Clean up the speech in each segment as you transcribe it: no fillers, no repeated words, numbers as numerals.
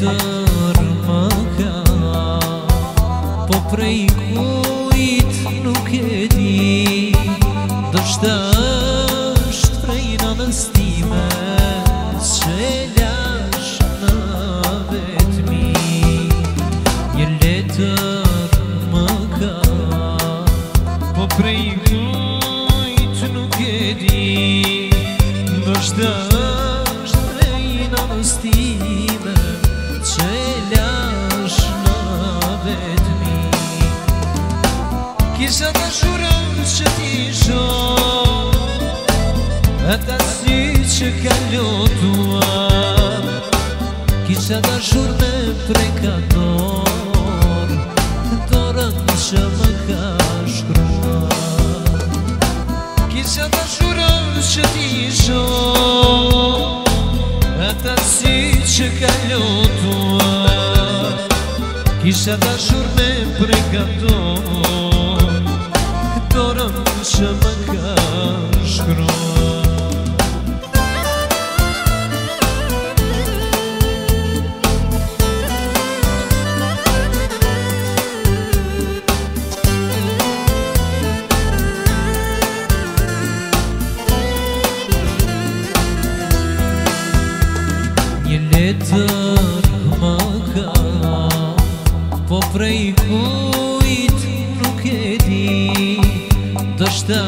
letër më ka, po prej kujt nuk e di, ndoshta është prej nënës time që lash në vetmi. Një letër më ka, po prej kujt nuk e di, ndoshta është prej nënës time që lash në vetmi. Kisha dashurën që t'i shoh, ata sy që ka lotuar, kisha dashur me preka dorë, dorën që më ka shkruar. Kisha dashurën që t'i shoh, ata sy që ka lotuar, kisha dashur me preka dorë, dorën që më ka shkruar. Një letër më ka, po prej kujt nuk e di, ndoshta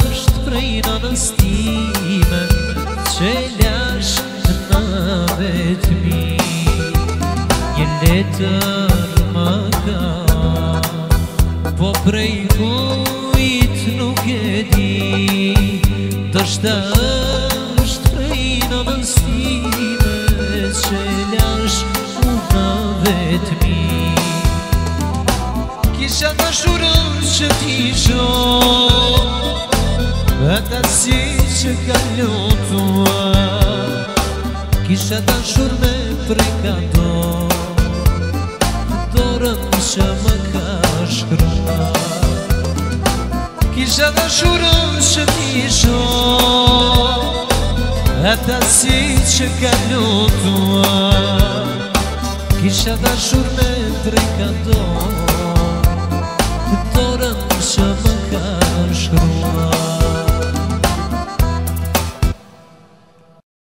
është prej nënës time që lash në vetmi. Një letër më ka, po prej kujt nuk e di, ndoshta është prej nënës time që lash në vetmi. Kisha dashurën që t'i shoh, ata sy që ka lotuar, kisha dashur me preka dorë, dorën që më ka shkruar. Kisha dashurën që t'i shoh, ata sy që ka lotuar, kisha dashur me preka dorë, dorën që më ka